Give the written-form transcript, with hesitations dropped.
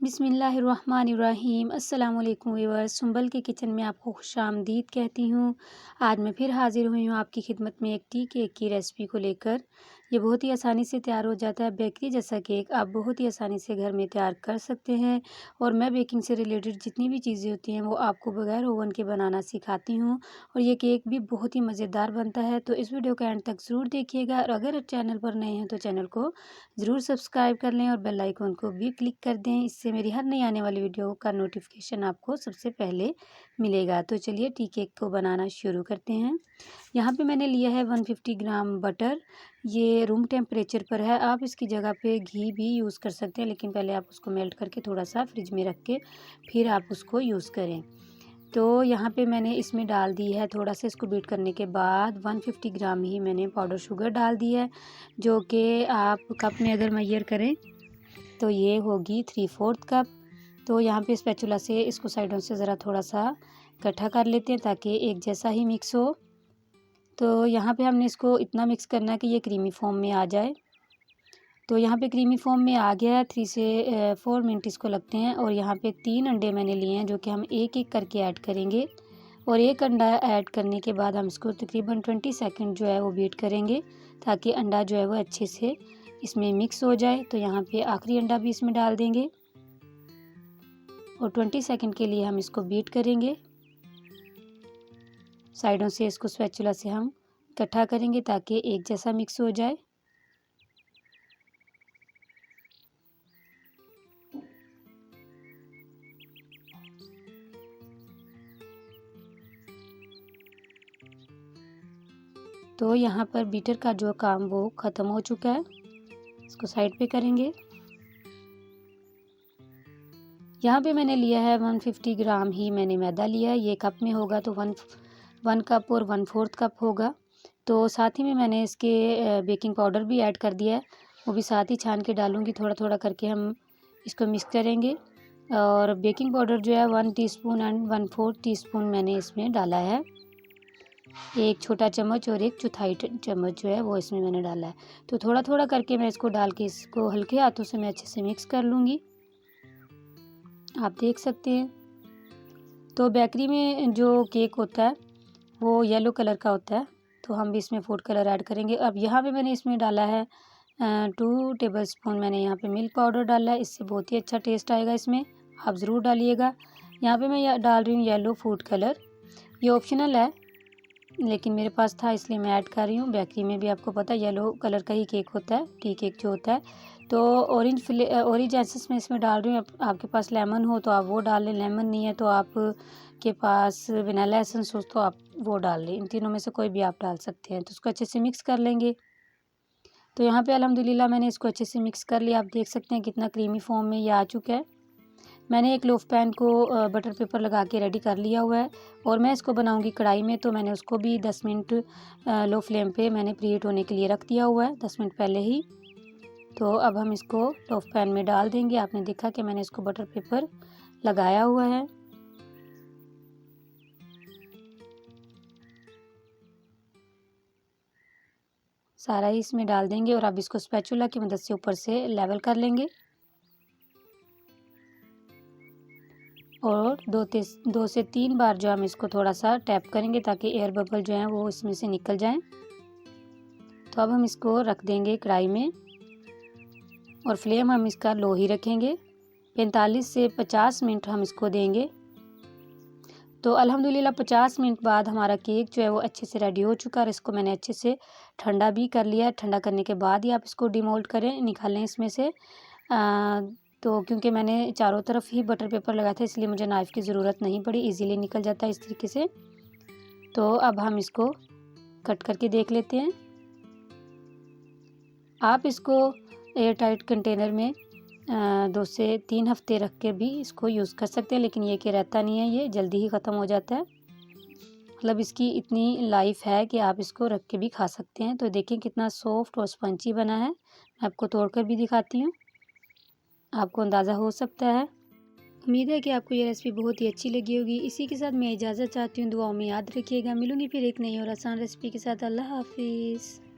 बिस्मिल्लाहिर्रहमानिर्रहीम। अस्सलाम वालेकुम व्यूअर्स, सुंबल के किचन में आपको खुशामदीद कहती हूँ। आज मैं फिर हाज़िर हुई हूँ आपकी खिदमत में एक टी केक की रेसिपी को लेकर। ये बहुत ही आसानी से तैयार हो जाता है। बेकरी जैसा केक आप बहुत ही आसानी से घर में तैयार कर सकते हैं और मैं बेकिंग से रिलेटेड जितनी भी चीज़ें होती हैं वो आपको बगैर ओवन के बनाना सिखाती हूँ और ये केक भी बहुत ही मज़ेदार बनता है। तो इस वीडियो का एंड तक ज़रूर देखिएगा और अगर चैनल पर नए हैं तो चैनल को ज़रूर सब्सक्राइब कर लें और बेल आइकन को भी क्लिक कर दें। इससे मेरी हर नई आने वाली वीडियो का नोटिफिकेशन आपको सबसे पहले मिलेगा। तो चलिए टी केक को बनाना शुरू करते हैं। यहाँ पे मैंने लिया है 150 ग्राम बटर। ये रूम टेम्परेचर पर है। आप इसकी जगह पे घी भी यूज़ कर सकते हैं, लेकिन पहले आप उसको मेल्ट करके थोड़ा सा फ्रिज में रख के फिर आप उसको यूज़ करें। तो यहाँ पे मैंने इसमें डाल दी है, थोड़ा सा इसको बीट करने के बाद 150 ग्राम ही मैंने पाउडर शुगर डाल दी है, जो कि आप कप में अगर मेजर करें तो ये होगी 3/4 कप। तो यहाँ पे स्पैचुला से इसको साइडों से ज़रा थोड़ा सा इकट्ठा कर लेते हैं ताकि एक जैसा ही मिक्स हो। तो यहाँ पे हमने इसको इतना मिक्स करना है कि ये क्रीमी फॉर्म में आ जाए। तो यहाँ पे क्रीमी फॉर्म में आ गया है। 3 से 4 मिनट इसको लगते हैं और यहाँ पे 3 अंडे मैंने लिए हैं, जो कि हम एक एक करके ऐड करेंगे और एक अंडा ऐड करने के बाद हम इसको तकरीबन 20 सेकंड जो है वो बीट करेंगे ताकि अंडा जो है वो अच्छे से इसमें मिक्स हो जाए। तो यहाँ पे आखिरी अंडा भी इसमें डाल देंगे और 20 सेकंड के लिए हम इसको बीट करेंगे। साइडों से इसको स्पैचुला से हम इकट्ठा करेंगे ताकि एक जैसा मिक्स हो जाए। तो यहाँ पर बीटर का जो काम वो ख़त्म हो चुका है। इसको साइड पे करेंगे। यहाँ पे मैंने लिया है 150 ग्राम ही मैंने मैदा लिया है। ये कप में होगा तो 1 कप और 1/4 कप होगा। तो साथ ही में मैंने इसके बेकिंग पाउडर भी ऐड कर दिया है, वो भी साथ ही छान के डालूँगी। थोड़ा थोड़ा करके हम इसको मिक्स करेंगे और बेकिंग पाउडर जो है 1 टीस्पून एंड 1/4 टीस्पून मैंने इसमें डाला है। एक छोटा चम्मच और एक चौथाई चम्मच जो है वो इसमें मैंने डाला है। तो थोड़ा थोड़ा करके मैं इसको डाल के इसको हल्के हाथों से मैं अच्छे से मिक्स कर लूँगी। आप देख सकते हैं। तो बेकरी में जो केक होता है वो येलो कलर का होता है, तो हम भी इसमें फूड कलर ऐड करेंगे। अब यहाँ पे मैंने इसमें डाला है 2 टेबलस्पून मैंने यहाँ पे मिल्क पाउडर डाला है। इससे बहुत ही अच्छा टेस्ट आएगा इसमें, आप ज़रूर डालिएगा। यहाँ पे मैं डाल रही हूँ येलो फूड कलर। ये ऑप्शनल है लेकिन मेरे पास था इसलिए मैं ऐड कर रही हूँ। बेकरी में भी आपको पता है येलो कलर का ही केक होता है, टी केक जो होता है। तो ऑरेंज एसेंस मैं इसमें डाल रही हूँ। आपके पास लेमन हो तो आप वो डाल लें, लेमन नहीं है तो आप के पास वनीला एसेंस हो तो आप वो डाल लें। इन तीनों में से कोई भी आप डाल सकते हैं। तो उसको अच्छे से मिक्स कर लेंगे। तो यहाँ पे अल्हम्दुलिल्लाह मैंने इसको अच्छे से मिक्स कर लिया। आप देख सकते हैं कितना क्रीमी फॉर्म में ये आ चुका है। मैंने एक लोफ पैन को बटर पेपर लगा के रेडी कर लिया हुआ है और मैं इसको बनाऊंगी कढ़ाई में। तो मैंने उसको भी 10 मिनट लो फ्लेम पे मैंने प्रीहीट होने के लिए रख दिया हुआ है, 10 मिनट पहले ही। तो अब हम इसको लोफ पैन में डाल देंगे। आपने देखा कि मैंने इसको बटर पेपर लगाया हुआ है। सारा ही इसमें डाल देंगे और अब इसको स्पैचुला की मदद से ऊपर से लेवल कर लेंगे और 2 से 3 बार जो हम इसको थोड़ा सा टैप करेंगे ताकि एयर बबल जो है वो इसमें से निकल जाएं। तो अब हम इसको रख देंगे कढ़ाई में और फ्लेम हम इसका लो ही रखेंगे। 45 से 50 मिनट हम इसको देंगे। तो अल्हम्दुलिल्लाह 50 मिनट बाद हमारा केक जो है वो अच्छे से रेडी हो चुका है और इसको मैंने अच्छे से ठंडा भी कर लिया है। ठंडा करने के बाद ही आप इसको डिमोल्ड करें, निकालें इसमें से। तो क्योंकि मैंने चारों तरफ ही बटर पेपर लगाया था इसलिए मुझे नाइफ़ की ज़रूरत नहीं पड़ी, इजीली निकल जाता है इस तरीके से। तो अब हम इसको कट करके देख लेते हैं। आप इसको एयर टाइट कंटेनर में 2 से 3 हफ्ते रख के भी इसको यूज़ कर सकते हैं, लेकिन ये कि रहता नहीं है, ये जल्दी ही ख़त्म हो जाता है। मतलब इसकी इतनी लाइफ है कि आप इसको रख के भी खा सकते हैं। तो देखें कितना सॉफ्ट और स्पंची बना है। मैं आपको तोड़कर भी दिखाती हूँ, आपको अंदाज़ा हो सकता है। उम्मीद है कि आपको ये रेसिपी बहुत ही अच्छी लगी होगी। इसी के साथ मैं इजाज़त चाहती हूँ। दुआओं में याद रखिएगा। मिलूंगी फिर एक नई और आसान रेसिपी के साथ। अल्लाह हाफिज़।